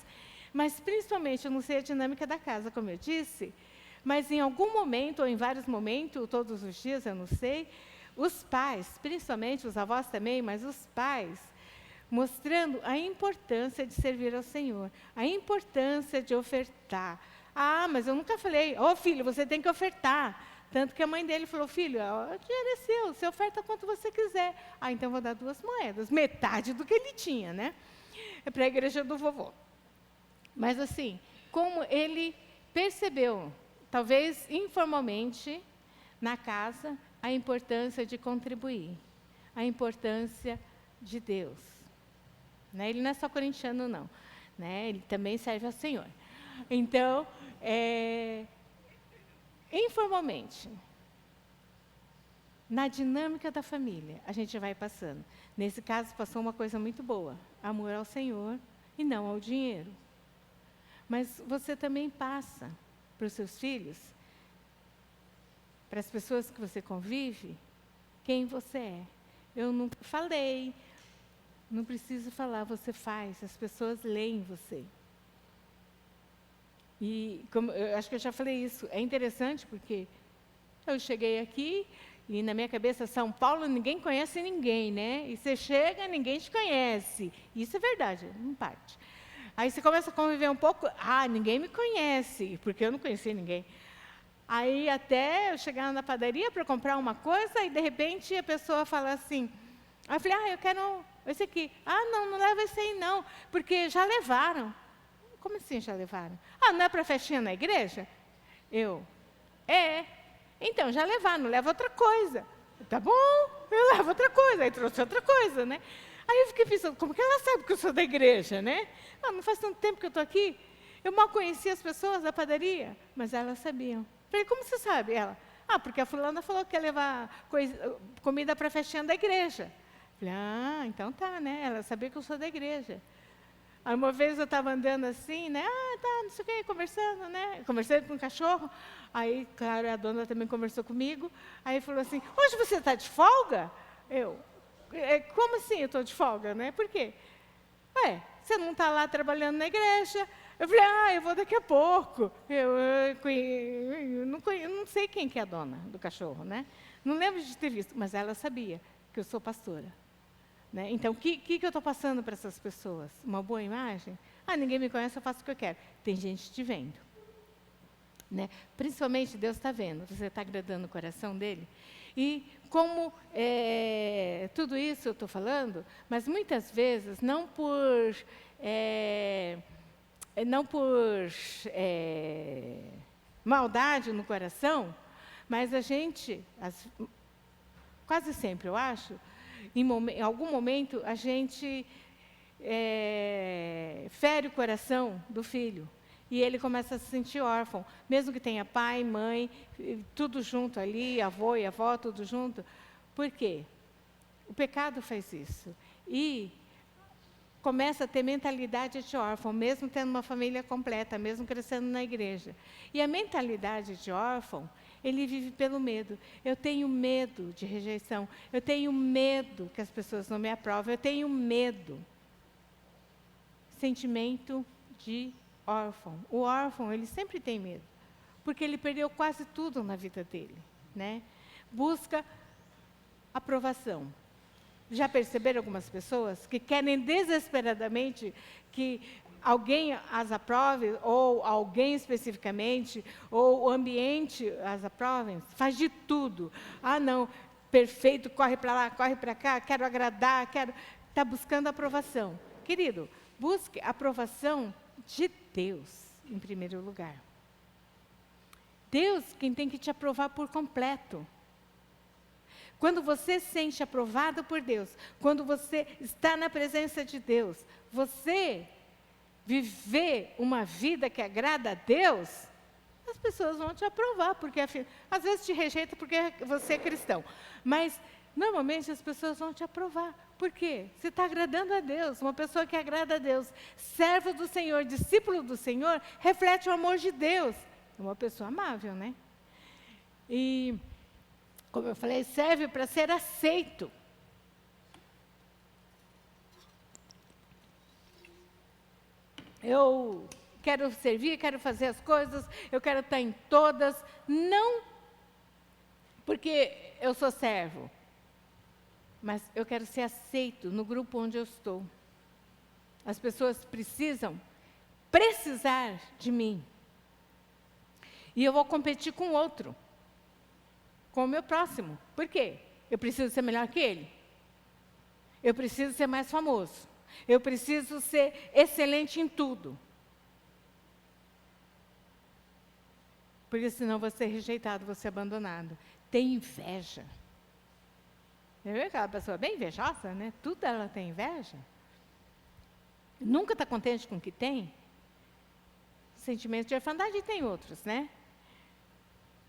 S1: mas principalmente, eu não sei a dinâmica da casa, como eu disse, mas em algum momento, ou em vários momentos, todos os dias, eu não sei, os pais, principalmente os avós também, mas os pais, mostrando a importância de servir ao Senhor, a importância de ofertar. Mas eu nunca falei, filho, você tem que ofertar. Tanto que a mãe dele falou, filho, o dinheiro é seu, você oferta quanto você quiser. Então vou dar 2 moedas, metade do que ele tinha, né? É para a igreja do vovô. Mas assim, como ele percebeu, talvez informalmente, na casa, a importância de contribuir, a importância de Deus. Né? Ele não é só corintiano, não. Né? Ele também serve ao Senhor. Então, informalmente, na dinâmica da família, a gente vai passando. Nesse caso, passou uma coisa muito boa, amor ao Senhor e não ao dinheiro. Mas você também passa para os seus filhos, para as pessoas que você convive, quem você é. Eu não falei, não preciso falar, você faz, as pessoas leem você. E eu acho que eu já falei isso, é interessante porque eu cheguei aqui e na minha cabeça, São Paulo, ninguém conhece ninguém, né? E você chega, ninguém te conhece. Isso é verdade, em parte. Aí você começa a conviver um pouco, ninguém me conhece, porque eu não conhecia ninguém. Aí até eu chegar na padaria para comprar uma coisa e de repente a pessoa fala assim, aí eu falei, eu quero esse aqui. Não leva esse aí não, porque já levaram. Como assim já levaram? Não é para festinha na igreja? Então já levaram, leva outra coisa. Tá bom, eu levo outra coisa, aí trouxe outra coisa, né? Aí eu fiquei pensando, como que ela sabe que eu sou da igreja, né? Não faz tanto tempo que eu estou aqui. Eu mal conhecia as pessoas da padaria, mas elas sabiam. Falei, como você sabe? Ela, porque a fulana falou que ia levar comida para a festinha da igreja. Falei, então tá, né? Ela sabia que eu sou da igreja. Aí uma vez eu estava andando assim, né? Ah, tá, não sei o quê, conversando, né? Conversando com o cachorro. Aí, claro, a dona também conversou comigo. Aí falou assim, hoje você está de folga? Eu, como assim eu estou de folga, né? Por quê? Ué, você não está lá trabalhando na igreja? Eu falei, eu vou daqui a pouco. Eu não sei quem que é a dona do cachorro, né? Não lembro de ter visto, mas ela sabia que eu sou pastora. Né? Então, o que eu estou passando para essas pessoas? Uma boa imagem? Ninguém me conhece, eu faço o que eu quero. Tem gente te vendo. Né? Principalmente, Deus está vendo. Você está agradando o coração dele. E como tudo isso eu estou falando, mas muitas vezes, não por maldade no coração, mas a gente, quase sempre eu acho, em algum momento, a gente fere o coração do filho. E ele começa a se sentir órfão. Mesmo que tenha pai, mãe, tudo junto ali, avô e avó, tudo junto. Por quê? O pecado faz isso. E começa a ter mentalidade de órfão, mesmo tendo uma família completa, mesmo crescendo na igreja. E a mentalidade de órfão, ele vive pelo medo. Eu tenho medo de rejeição. Eu tenho medo que as pessoas não me aprovem. Eu tenho medo. Sentimento de órfão. O órfão, ele sempre tem medo. Porque ele perdeu quase tudo na vida dele. Né? Busca aprovação. Já perceberam algumas pessoas que querem desesperadamente que alguém as aprove, ou alguém especificamente, ou o ambiente as aprovem? Faz de tudo. Não, perfeito, corre para lá, corre para cá, quero agradar, está buscando aprovação. Querido, busque a aprovação de Deus, em primeiro lugar. Deus quem tem que te aprovar por completo. Quando você se sente aprovado por Deus, quando você está na presença de Deus, você viver uma vida que agrada a Deus, as pessoas vão te aprovar, porque às vezes te rejeitam porque você é cristão, mas normalmente as pessoas vão te aprovar. Por quê? Você está agradando a Deus. Uma pessoa que agrada a Deus, servo do Senhor, discípulo do Senhor, reflete o amor de Deus. É uma pessoa amável, né? E, como eu falei, serve para ser aceito. Eu quero servir, quero fazer as coisas, eu quero estar em todas, não porque eu sou servo, mas eu quero ser aceito no grupo onde eu estou. As pessoas precisar de mim. E eu vou competir com o outro, com o meu próximo. Por quê? Eu preciso ser melhor que ele. Eu preciso ser mais famoso. Eu preciso ser excelente em tudo. Porque senão vou ser rejeitado, vou ser abandonado. Tem inveja. Você vê aquela pessoa bem invejosa, né? Tudo ela tem inveja. Nunca está contente com o que tem. Sentimento de orfandade e tem outros, né?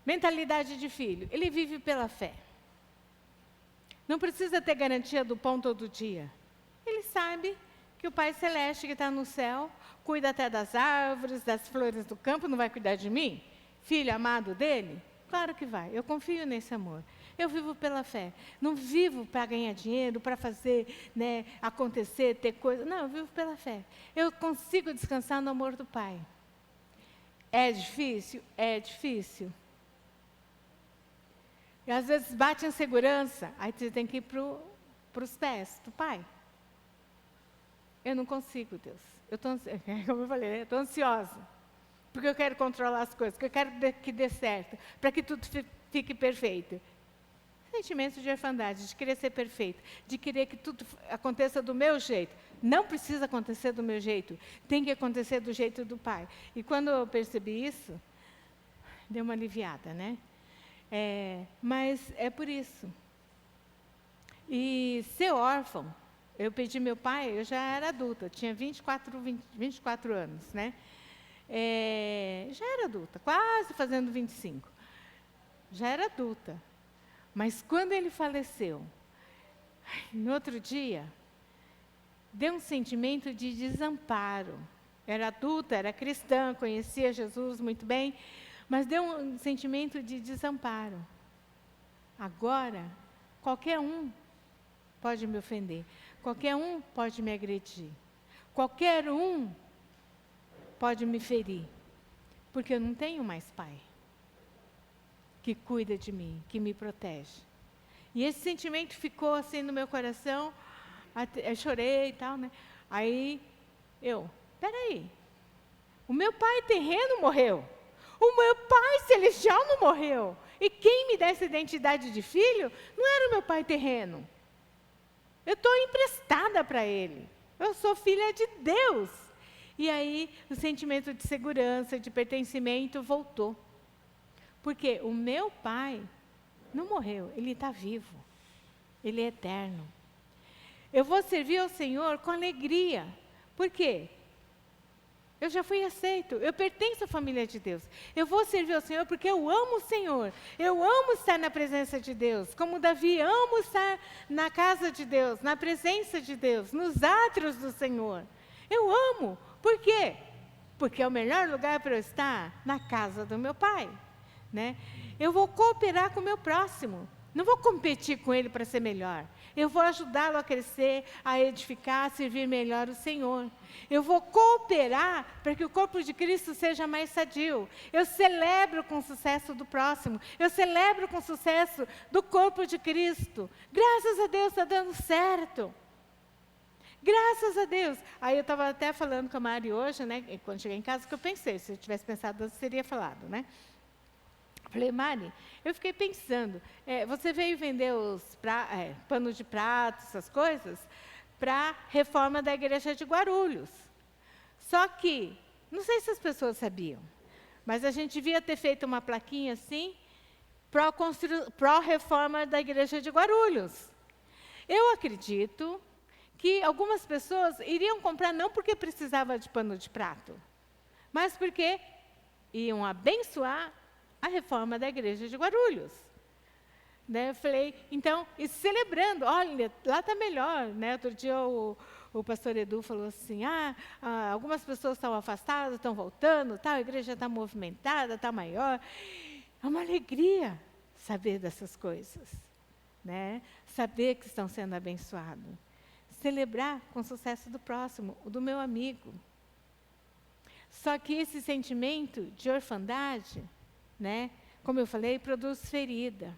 S1: Mentalidade de filho. Ele vive pela fé. Não precisa ter garantia do pão todo dia. Ele sabe que o Pai Celeste que está no céu cuida até das árvores, das flores do campo, não vai cuidar de mim? Filho amado dele? Claro que vai. Eu confio nesse amor. Eu vivo pela fé. Não vivo para ganhar dinheiro, para fazer, né, acontecer, ter coisa. Não, eu vivo pela fé. Eu consigo descansar no amor do Pai. É difícil? É difícil. E às vezes bate insegurança, aí você tem que ir para os pés do Pai. Eu não consigo, Deus. Como eu falei, eu estou ansiosa. Porque eu quero controlar as coisas, porque eu quero que dê certo, para que tudo fique perfeito. Sentimento de orfandade, de querer ser perfeito, de querer que tudo aconteça do meu jeito. Não precisa acontecer do meu jeito, tem que acontecer do jeito do Pai. E quando eu percebi isso, deu uma aliviada, né? Mas é por isso. E ser órfão, eu pedi meu pai, eu já era adulta, tinha 24 anos, né? Já era adulta, quase fazendo 25. Já era adulta. Mas quando ele faleceu, no outro dia, deu um sentimento de desamparo. Era adulta, era cristã, conhecia Jesus muito bem, mas deu um sentimento de desamparo. Agora, qualquer um pode me ofender, qualquer um pode me agredir, qualquer um pode me ferir, porque eu não tenho mais pai que cuida de mim, que me protege. E esse sentimento ficou assim no meu coração, eu chorei e tal, né? Aí, peraí, o meu pai terreno morreu, o meu pai celestial não morreu, e quem me dá essa identidade de filho não era o meu pai terreno. Eu estou emprestada para ele, eu sou filha de Deus. E aí, o sentimento de segurança, de pertencimento voltou. Porque o meu pai não morreu, ele está vivo, ele é eterno. Eu vou servir ao Senhor com alegria. Por quê? Eu já fui aceito, eu pertenço à família de Deus. Eu vou servir ao Senhor porque eu amo o Senhor. Eu amo estar na presença de Deus. Como Davi, amo estar na casa de Deus, na presença de Deus, nos átrios do Senhor. Eu amo. Por quê? Porque é o melhor lugar para eu estar na casa do meu Pai. Né? Eu vou cooperar com o meu próximo. Não vou competir com ele para ser melhor. Eu vou ajudá-lo a crescer, a edificar, a servir melhor o Senhor. Eu vou cooperar para que o corpo de Cristo seja mais sadio. Eu celebro com o sucesso do próximo. Eu celebro com o sucesso do corpo de Cristo. Graças a Deus está dando certo. Graças a Deus. Aí eu estava até falando com a Mari hoje, né? Quando cheguei em casa, que eu pensei, se eu tivesse pensado, eu teria falado, né? Falei, Mari, eu fiquei pensando, você veio vender os panos de prato, essas coisas, para a reforma da igreja de Guarulhos. Só que, não sei se as pessoas sabiam, mas a gente devia ter feito uma plaquinha assim, pró-reforma da igreja de Guarulhos. Eu acredito que algumas pessoas iriam comprar não porque precisava de pano de prato, mas porque iam abençoar a reforma da igreja de Guarulhos. Né? Eu falei, então, e celebrando, olha, lá está melhor. Né? Outro dia o pastor Edu falou assim, algumas pessoas estão afastadas, estão voltando, tal, a igreja está movimentada, está maior. É uma alegria saber dessas coisas. Né? Saber que estão sendo abençoados. Celebrar com o sucesso do próximo, o do meu amigo. Só que esse sentimento de orfandade, né, como eu falei, produz ferida.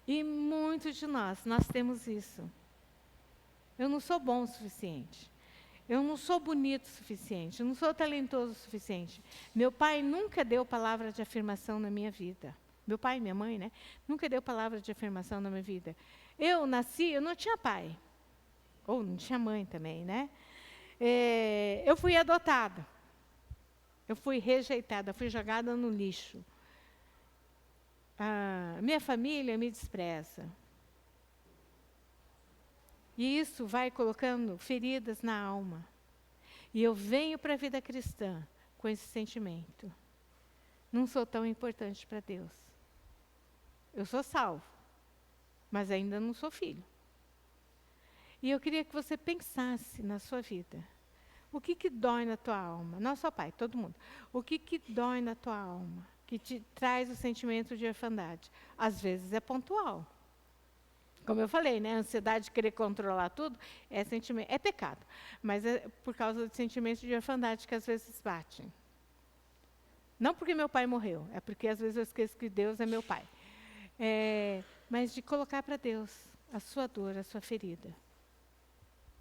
S1: E muitos de nós temos isso. Eu não sou bom o suficiente. Eu não sou bonito o suficiente. Eu não sou talentoso o suficiente. Meu pai nunca deu palavra de afirmação na minha vida. Meu pai e minha mãe, né, nunca deu palavra de afirmação na minha vida. Eu nasci, eu não tinha pai. Ou não tinha mãe também, né? Eu fui adotada. Eu fui rejeitada, fui jogada no lixo. Minha família me despreza. E isso vai colocando feridas na alma. E eu venho para a vida cristã com esse sentimento. Não sou tão importante para Deus. Eu sou salvo, mas ainda não sou filho. E eu queria que você pensasse na sua vida. O que dói na tua alma? Não só pai, todo mundo. O que dói na tua alma? Que te traz o sentimento de orfandade? Às vezes é pontual. Como eu falei, né? A ansiedade de querer controlar tudo é pecado. Mas é por causa do sentimento de orfandade que às vezes batem. Não porque meu pai morreu, é porque às vezes eu esqueço que Deus é meu pai. Mas de colocar para Deus a sua dor, a sua ferida.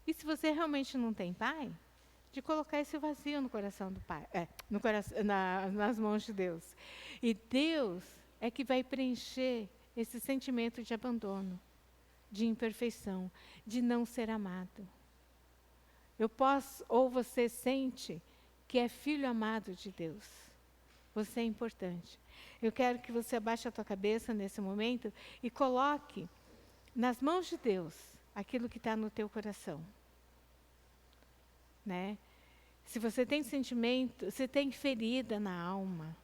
S1: E se você realmente não tem pai, de colocar esse vazio no coração do Pai, nas mãos de Deus. E Deus é que vai preencher esse sentimento de abandono, de imperfeição, de não ser amado. Ou você sente que é filho amado de Deus. Você é importante. Eu quero que você abaixe a tua cabeça nesse momento e coloque nas mãos de Deus aquilo que está no teu coração. Né? Se você tem sentimento, se tem ferida na alma.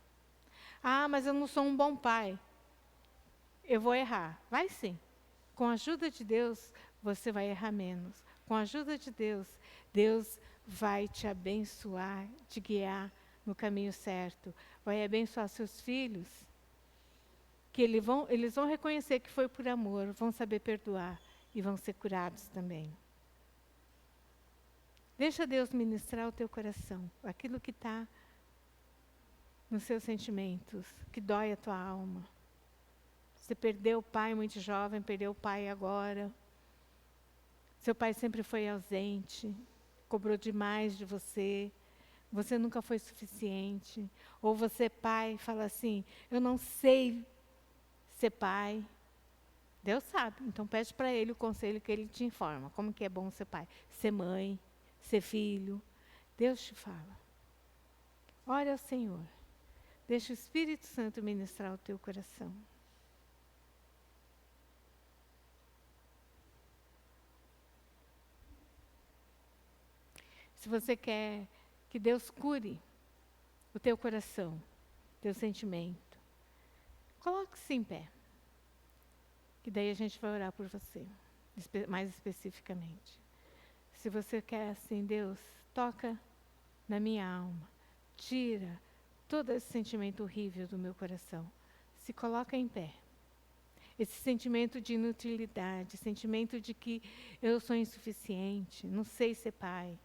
S1: Mas eu não sou um bom pai. Eu vou errar. Vai sim. Com a ajuda de Deus, você vai errar menos. Com a ajuda de Deus, Deus vai te abençoar, te guiar no caminho certo. Vai abençoar seus filhos, que eles vão reconhecer que foi por amor, vão saber perdoar e vão ser curados também. Deixa Deus ministrar o teu coração, aquilo que está nos seus sentimentos, que dói a tua alma. Você perdeu o pai muito jovem, perdeu o pai agora. Seu pai sempre foi ausente, cobrou demais de você. Você nunca foi suficiente. Ou você, pai, fala assim, eu não sei ser pai. Deus sabe, então pede para Ele o conselho que Ele te informa. Como que é bom ser pai? Ser mãe, ser filho. Deus te fala. Ore ao Senhor. Deixa o Espírito Santo ministrar o teu coração. Se você quer que Deus cure o teu coração, teu sentimento, coloque-se em pé. Que daí a gente vai orar por você, mais especificamente. Se você quer assim, Deus, toca na minha alma, tira todo esse sentimento horrível do meu coração. Se coloca em pé. Esse sentimento de inutilidade, sentimento de que eu sou insuficiente, não sei ser pai.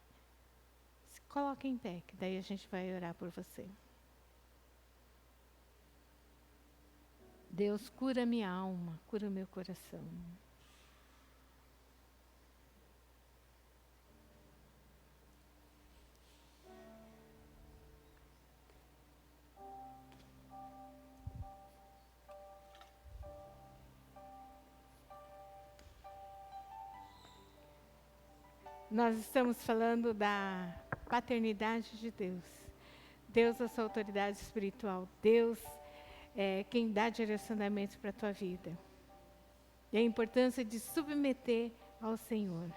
S1: Se coloca em pé, que daí a gente vai orar por você. Deus, cura minha alma, cura meu coração. Nós estamos falando da paternidade de Deus. Deus é a sua autoridade espiritual. Deus é quem dá direcionamento para a tua vida. E a importância de submeter ao Senhor.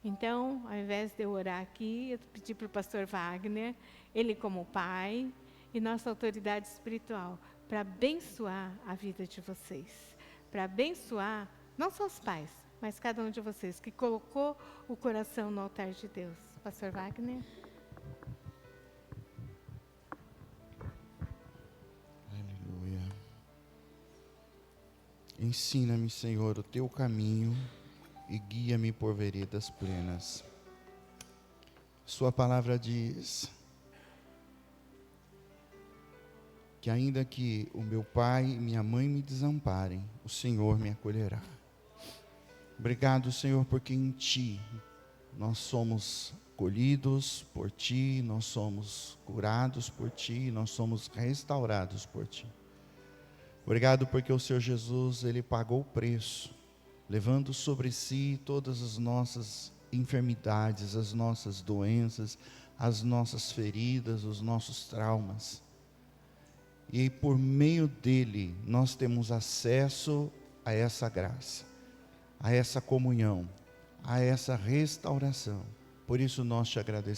S1: Então, ao invés de eu orar aqui, eu pedi para o pastor Wagner, ele como pai, e nossa autoridade espiritual, para abençoar a vida de vocês. Para abençoar, não só os pais, mas cada um de vocês que colocou o coração no altar de Deus. Pastor Wagner.
S2: Aleluia. Ensina-me, Senhor, o teu caminho e guia-me por veredas plenas. Sua palavra diz que ainda que o meu pai e minha mãe me desamparem, o Senhor me acolherá. Obrigado, Senhor, porque em Ti nós somos acolhidos por Ti, nós somos curados por Ti, nós somos restaurados por Ti. Obrigado porque o Senhor Jesus, Ele pagou o preço, levando sobre si todas as nossas enfermidades, as nossas doenças, as nossas feridas, os nossos traumas. E por meio dele, nós temos acesso a essa graça, a essa comunhão, a essa restauração. Por isso nós te agradecemos.